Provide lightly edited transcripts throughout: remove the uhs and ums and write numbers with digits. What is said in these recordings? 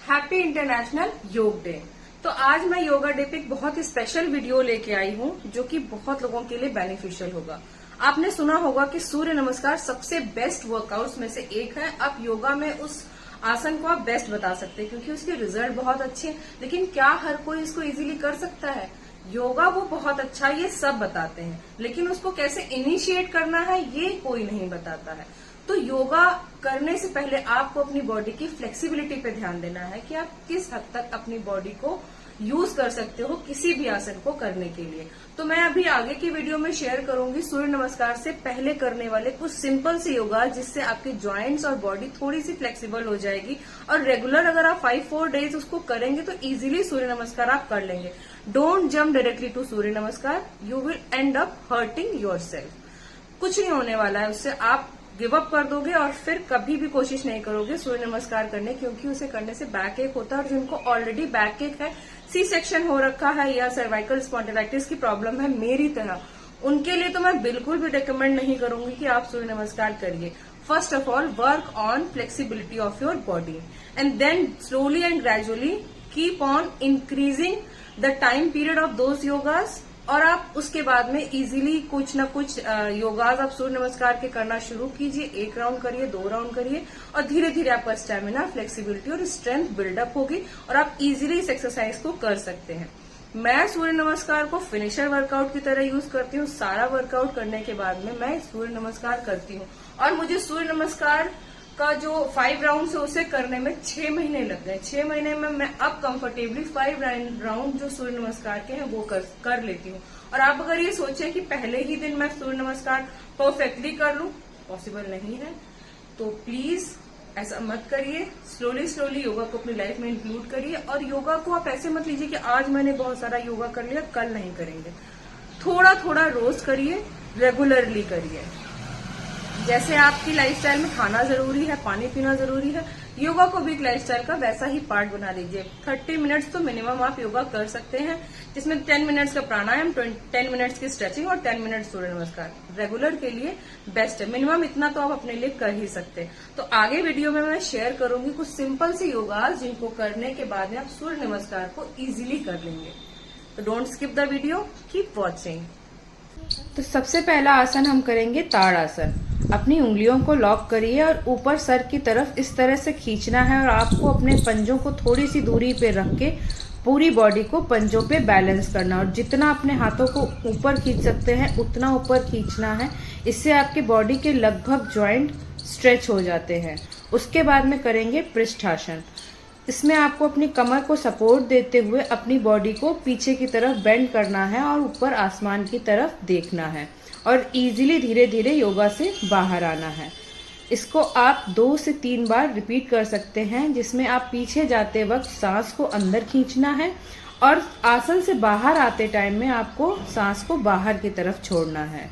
Happy international योग day. तो आज मैं योगा डे पे एक बहुत ही स्पेशल वीडियो लेके आई हूँ जो कि बहुत लोगों के लिए बेनिफिशियल होगा। आपने सुना होगा कि सूर्य नमस्कार सबसे बेस्ट वर्कआउट्स में से एक है। आप योगा में उस आसन को आप बेस्ट बता सकते हैं क्योंकि उसके रिजल्ट बहुत अच्छे हैं। लेकिन क्या हर कोई इसको इजीली कर सकता है? योगा वो बहुत अच्छा ये सब बताते हैं, लेकिन उसको कैसे इनिशिएट करना है ये कोई नहीं बताता है। तो योगा करने से पहले आपको अपनी बॉडी की फ्लेक्सिबिलिटी पे ध्यान देना है कि आप किस हद तक अपनी बॉडी को यूज कर सकते हो किसी भी आसन को करने के लिए। तो मैं अभी आगे की वीडियो में शेयर करूंगी सूर्य नमस्कार से पहले करने वाले कुछ सिंपल से योगा जिससे आपके जॉइंट्स और बॉडी थोड़ी सी फ्लेक्सिबल हो जाएगी। और रेगुलर अगर आप 5-4 डेज उसको करेंगे तो इजीली सूर्य नमस्कार आप कर लेंगे। डोंट जम्प डायरेक्टली टू सूर्य नमस्कार, you will and up hurting yourself. कुछ नहीं होने वाला है उससे, आप गिव अप कर दोगे और फिर कभी भी कोशिश नहीं करोगे सूर्य नमस्कार करने, क्योंकि उसे करने से बैक एक होता है। और जिनको ऑलरेडी बैक एक है, सी सेक्शन हो रखा है या सर्वाइकल स्पॉन्डिलाइटिस की प्रॉब्लम है मेरी तरह, उनके लिए तो मैं बिल्कुल भी रिकमेंड नहीं करूंगी कि आप सूर्य नमस्कार करिए। First of all work on flexibility of your body and then slowly and gradually keep on increasing the time period of those yogas. और आप उसके बाद में इजीली कुछ ना कुछ योगास आप सूर्य नमस्कार के करना शुरू कीजिए। 1 राउंड करिए, 2 राउंड करिए और धीरे धीरे आपका स्टेमिना, फ्लेक्सिबिलिटी और स्ट्रेंथ बिल्डअप होगी और आप इजीली इस एक्सरसाइज को कर सकते हैं। मैं सूर्य नमस्कार को फिनिशर वर्कआउट की तरह यूज करती हूँ। सारा वर्कआउट करने के बाद में मैं सूर्य नमस्कार करती हूँ और मुझे सूर्य नमस्कार का जो 5 राउंड है उसे करने में 6 महीने लग गए। 6 महीने में मैं अब कंफर्टेबली 5 राउंड जो सूर्य नमस्कार के हैं वो कर लेती हूँ। और आप अगर ये सोचे कि पहले ही दिन मैं सूर्य नमस्कार परफेक्टली कर लूं, पॉसिबल नहीं है। तो प्लीज ऐसा मत करिए। स्लोली स्लोली योगा को अपनी लाइफ में इंक्लूड करिए। और योगा को आप ऐसे मत लीजिए कि आज मैंने बहुत सारा योगा कर लिया, कल नहीं करेंगे। थोड़ा थोड़ा रोज करिए, रेगुलरली करिए। जैसे आपकी लाइफस्टाइल में खाना जरूरी है, पानी पीना जरूरी है, योगा को भी एक लाइफस्टाइल का वैसा ही पार्ट बना लीजिए। 30 मिनट्स तो मिनिमम आप योगा कर सकते हैं, जिसमें 10 मिनट्स का प्राणायाम, 10 मिनट्स की स्ट्रेचिंग और 10 मिनट्स सूर्य नमस्कार रेगुलर के लिए बेस्ट है। मिनिमम इतना तो आप अपने लिए कर ही सकते हैं। तो आगे वीडियो में मैं शेयर करूंगी कुछ सिंपल से योगा जिनको करने के बाद में आप सूर्य नमस्कार को इजीली कर लेंगे। तो don't skip the video, keep watching. तो सबसे पहला आसन हम करेंगे ताड़ आसन। अपनी उंगलियों को लॉक करिए और ऊपर सर की तरफ इस तरह से खींचना है और आपको अपने पंजों को थोड़ी सी दूरी पे रख के पूरी बॉडी को पंजों पे बैलेंस करना। और जितना अपने हाथों को ऊपर खींच सकते हैं उतना ऊपर खींचना है। इससे आपके बॉडी के लगभग जॉइंट स्ट्रेच हो जाते हैं। उसके बाद में करेंगे पृष्ठासन। इसमें आपको अपनी कमर को सपोर्ट देते हुए अपनी बॉडी को पीछे की तरफ बेंड करना है और ऊपर आसमान की तरफ देखना है और इजीली धीरे धीरे योगा से बाहर आना है। इसको आप 2 से 3 बार रिपीट कर सकते हैं, जिसमें आप पीछे जाते वक्त सांस को अंदर खींचना है और आसन से बाहर आते टाइम में आपको सांस को बाहर की तरफ छोड़ना है।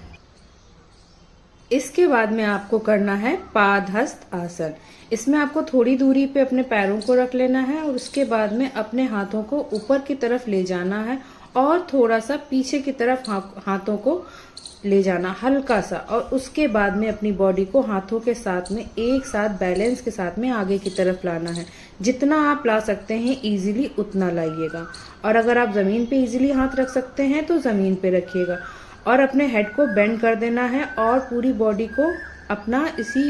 इसके बाद में आपको करना है पादहस्त आसन। इसमें आपको थोड़ी दूरी पे अपने पैरों को रख लेना है और उसके बाद में अपने हाथों को ऊपर की तरफ ले जाना है और थोड़ा सा पीछे की तरफ हाथों को ले जाना हल्का सा। और उसके बाद में अपनी बॉडी को हाथों के साथ में एक साथ बैलेंस के साथ में आगे की तरफ लाना है। जितना आप ला सकते हैं इजीली उतना लाइएगा। और अगर आप जमीन पे इजीली हाथ रख सकते हैं तो जमीन पे रखिएगा और अपने हेड को बेंड कर देना है और पूरी बॉडी को अपना इसी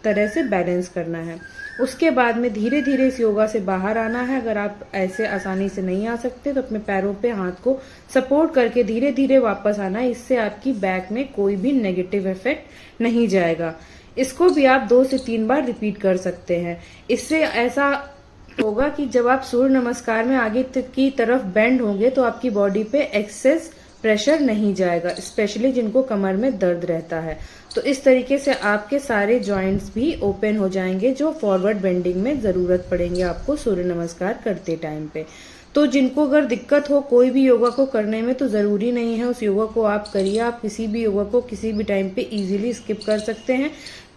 तरह से बैलेंस करना है। उसके बाद में धीरे धीरे इस योगा से बाहर आना है। अगर आप ऐसे आसानी से नहीं आ सकते तो अपने पैरों पे हाथ को सपोर्ट करके धीरे धीरे वापस आना है। इससे आपकी बैक में कोई भी नेगेटिव इफेक्ट नहीं जाएगा। इसको भी आप 2 से 3 बार रिपीट कर सकते हैं। इससे ऐसा होगा कि जब आप सूर्य नमस्कार में आगे की तरफ बेंड होंगे तो आपकी बॉडी पे एक्सेस प्रेशर नहीं जाएगा, स्पेशली जिनको कमर में दर्द रहता है। तो इस तरीके से आपके सारे जॉइंट्स भी ओपन हो जाएंगे जो फॉरवर्ड बेंडिंग में जरूरत पड़ेंगे आपको सूर्य नमस्कार करते टाइम पे। तो जिनको अगर दिक्कत हो कोई भी योगा को करने में तो जरूरी नहीं है उस योगा को आप करिए। आप किसी भी योगा को किसी भी टाइम पे इजीली स्किप कर सकते हैं।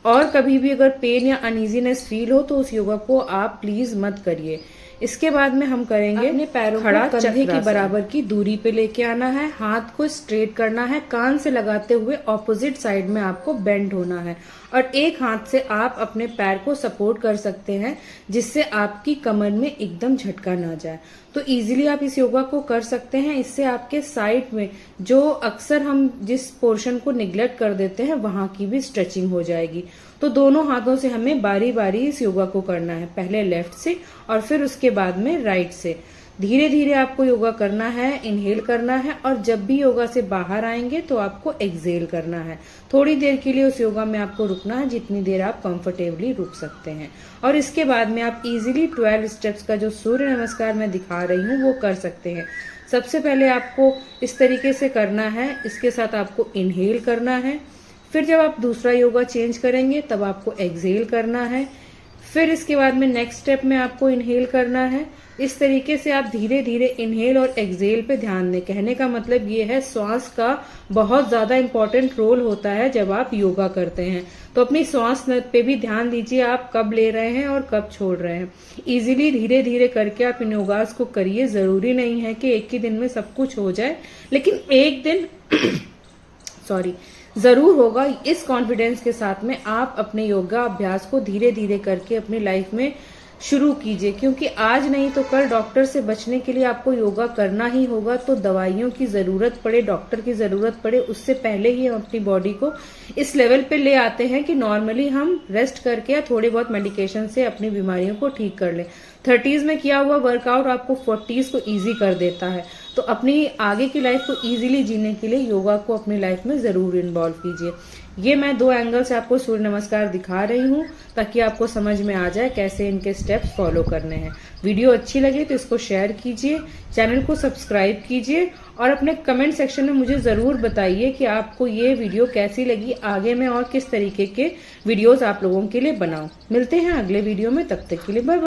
और कभी भी अगर पेन या अनईजीनेस फील हो तो उस योगा को आप प्लीज मत करिए। इसके बाद में हम करेंगे अपने पैरों को खड़ा कंधे के बराबर की दूरी पे लेके आना है, हाथ को स्ट्रेट करना है, कान से लगाते हुए ऑपोजिट साइड में आपको बेंड होना है और एक हाथ से आप अपने पैर को सपोर्ट कर सकते हैं जिससे आपकी कमर में एकदम झटका ना जाए। तो इजीली आप इस योगा को कर सकते हैं। इससे आपके साइड में जो अक्सर हम जिस पोर्शन को निग्लेक्ट कर देते हैं वहां की भी स्ट्रेचिंग हो जाएगी। तो दोनों हाथों से हमें बारी बारी इस योगा को करना है, पहले लेफ्ट से और फिर उसके बाद में राइट से। धीरे धीरे आपको योगा करना है, इनहेल करना है और जब भी योगा से बाहर आएंगे तो आपको एक्सहेल करना है। थोड़ी देर के लिए उस योगा में आपको रुकना है, जितनी देर आप कंफर्टेबली रुक सकते हैं। और इसके बाद में आप इजीली 12 स्टेप्स का जो सूर्य नमस्कार मैं दिखा रही हूँ वो कर सकते हैं। सबसे पहले आपको इस तरीके से करना है, इसके साथ आपको इनहेल करना है, फिर जब आप दूसरा योगा चेंज करेंगे तब आपको एक्सहेल करना है, फिर इसके बाद में नेक्स्ट स्टेप में आपको इनहेल करना है। इस तरीके से आप धीरे धीरे इनहेल और एक्सहेल पे ध्यान दें। कहने का मतलब ये है श्वास का बहुत ज्यादा इंपॉर्टेंट रोल होता है जब आप योगा करते हैं। तो अपनी श्वास पे भी ध्यान दीजिए, आप कब ले रहे हैं और कब छोड़ रहे हैं। इजीली धीरे धीरे करके आप इन योगास को करिए। जरूरी नहीं है कि एक ही दिन में सब कुछ हो जाए, लेकिन एक दिन जरूर होगा। इस कॉन्फिडेंस के साथ में आप अपने योगा अभ्यास को धीरे धीरे करके अपनी लाइफ में शुरू कीजिए, क्योंकि आज नहीं तो कल डॉक्टर से बचने के लिए आपको योगा करना ही होगा। तो दवाइयों की जरूरत पड़े, डॉक्टर की जरूरत पड़े, उससे पहले ही हम अपनी बॉडी को इस लेवल पे ले आते हैं कि नॉर्मली हम रेस्ट करके या थोड़े बहुत मेडिकेशन से अपनी बीमारियों को ठीक कर लें। 30s में किया हुआ वर्कआउट आपको 40s को इजी कर देता है। तो अपनी आगे की लाइफ को इजीली जीने के लिए योगा को अपनी लाइफ में जरूर इन्वॉल्व कीजिए। ये मैं 2 एंगल से आपको सूर्य नमस्कार दिखा रही हूँ ताकि आपको समझ में आ जाए कैसे इनके स्टेप्स फॉलो करने हैं। वीडियो अच्छी लगे तो इसको शेयर कीजिए, चैनल को सब्सक्राइब कीजिए और अपने कमेंट सेक्शन में मुझे जरूर बताइए कि आपको ये वीडियो कैसी लगी। आगे मैं और किस तरीके के वीडियोस आप लोगों के लिए बनाऊं। मिलते हैं अगले वीडियो में, तब तक के लिए बाय बाय।